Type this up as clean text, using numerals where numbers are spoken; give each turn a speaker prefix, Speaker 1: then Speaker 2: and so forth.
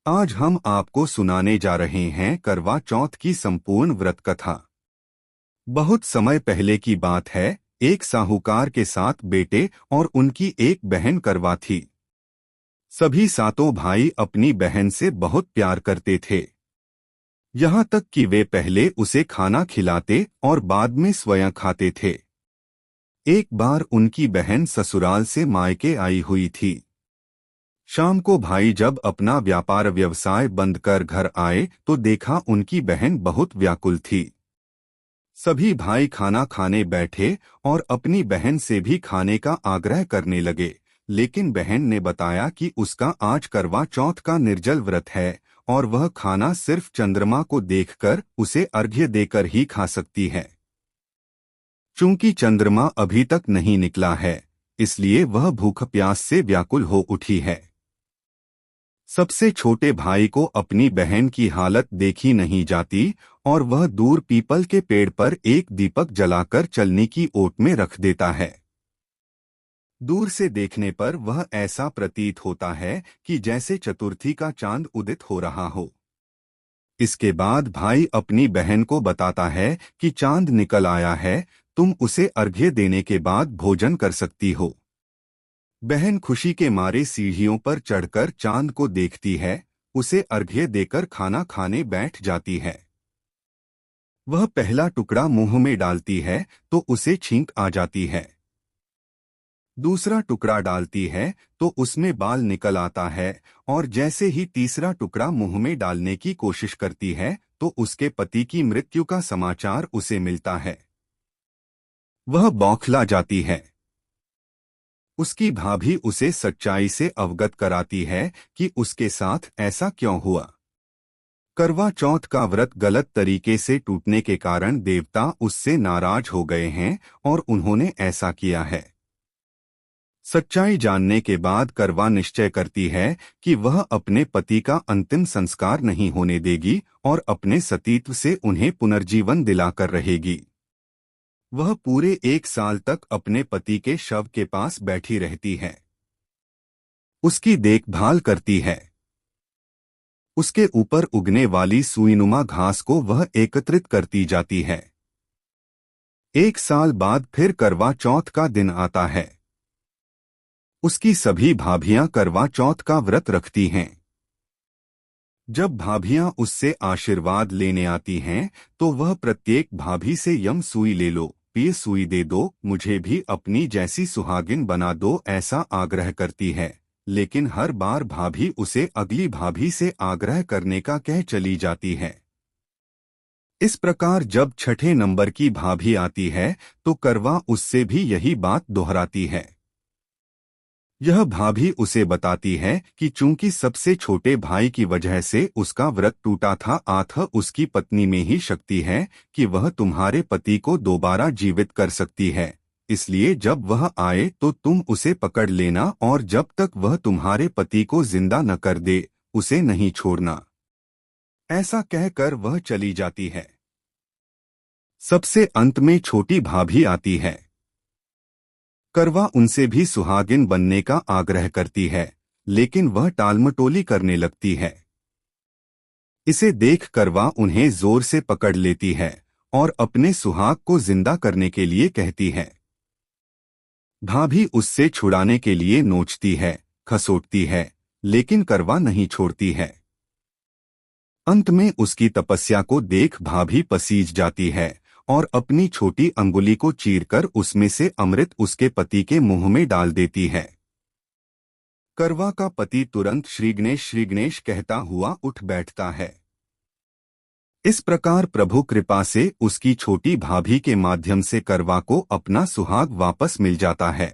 Speaker 1: आज हम आपको सुनाने जा रहे हैं करवा चौथ की संपूर्ण व्रत कथा। बहुत समय पहले की बात है। एक साहूकार के 7 बेटे और उनकी एक बहन करवा थी। सभी सातों भाई अपनी बहन से बहुत प्यार करते थे, यहाँ तक कि वे पहले उसे खाना खिलाते और बाद में स्वयं खाते थे। एक बार उनकी बहन ससुराल से मायके आई हुई थी। शाम को भाई जब अपना व्यापार व्यवसाय बंद कर घर आए तो देखा उनकी बहन बहुत व्याकुल थी। सभी भाई खाना खाने बैठे और अपनी बहन से भी खाने का आग्रह करने लगे, लेकिन बहन ने बताया कि उसका आज करवा चौथ का निर्जल व्रत है और वह खाना सिर्फ चंद्रमा को देखकर उसे अर्घ्य देकर ही खा सकती है। चूंकि चंद्रमा अभी तक नहीं निकला है, इसलिए वह भूख प्यास से व्याकुल हो उठी है। सबसे छोटे भाई को अपनी बहन की हालत देखी नहीं जाती और वह दूर पीपल के पेड़ पर एक दीपक जलाकर चलने की ओट में रख देता है। दूर से देखने पर वह ऐसा प्रतीत होता है कि जैसे चतुर्थी का चांद उदित हो रहा हो। इसके बाद भाई अपनी बहन को बताता है कि चांद निकल आया है, तुम उसे अर्घ्य देने के बाद भोजन कर सकती हो। बहन खुशी के मारे सीढ़ियों पर चढ़कर चांद को देखती है, उसे अर्घ्य देकर खाना खाने बैठ जाती है। वह पहला टुकड़ा मुंह में डालती है तो उसे छींक आ जाती है। दूसरा टुकड़ा डालती है तो उसमें बाल निकल आता है और जैसे ही तीसरा टुकड़ा मुंह में डालने की कोशिश करती है तो उसके पति की मृत्यु का समाचार उसे मिलता है। वह बौखला जाती है। उसकी भाभी उसे सच्चाई से अवगत कराती है कि उसके साथ ऐसा क्यों हुआ। करवा चौथ का व्रत गलत तरीके से टूटने के कारण देवता उससे नाराज हो गए हैं और उन्होंने ऐसा किया है। सच्चाई जानने के बाद करवा निश्चय करती है कि वह अपने पति का अंतिम संस्कार नहीं होने देगी और अपने सतीत्व से उन्हें पुनर्जीवन दिलाकर रहेगी। वह पूरे 1 साल तक अपने पति के शव के पास बैठी रहती है, उसकी देखभाल करती है। उसके ऊपर उगने वाली सुईनुमा घास को वह एकत्रित करती जाती है। 1 साल बाद फिर करवा चौथ का दिन आता है। उसकी सभी भाभियां करवा चौथ का व्रत रखती हैं। जब भाभियां उससे आशीर्वाद लेने आती हैं तो वह प्रत्येक भाभी से यम सुई ले लो, ये सुई दे दो, मुझे भी अपनी जैसी सुहागिन बना दो, ऐसा आग्रह करती है। लेकिन हर बार भाभी उसे अगली भाभी से आग्रह करने का कह चली जाती है। इस प्रकार जब छठे नंबर की भाभी आती है तो करवा उससे भी यही बात दोहराती है। यह भाभी उसे बताती है कि चूंकि सबसे छोटे भाई की वजह से उसका व्रत टूटा था, अतः उसकी पत्नी में ही शक्ति है कि वह तुम्हारे पति को दोबारा जीवित कर सकती है। इसलिए जब वह आए तो तुम उसे पकड़ लेना और जब तक वह तुम्हारे पति को जिंदा न कर दे उसे नहीं छोड़ना। ऐसा कहकर वह चली जाती है। सबसे अंत में छोटी भाभी आती है। करवा उनसे भी सुहागिन बनने का आग्रह करती है, लेकिन वह टालमटोली करने लगती है। इसे देख करवा उन्हें जोर से पकड़ लेती है और अपने सुहाग को जिंदा करने के लिए कहती है। भाभी उससे छुड़ाने के लिए नोचती है, खसोटती है, लेकिन करवा नहीं छोड़ती है। अंत में उसकी तपस्या को देख भाभी पसीज जाती है और अपनी छोटी अंगुली को चीरकर उसमें से अमृत उसके पति के मुंह में डाल देती है। करवा का पति तुरंत श्री गणेश कहता हुआ उठ बैठता है। इस प्रकार प्रभु कृपा से उसकी छोटी भाभी के माध्यम से करवा को अपना सुहाग वापस मिल जाता है।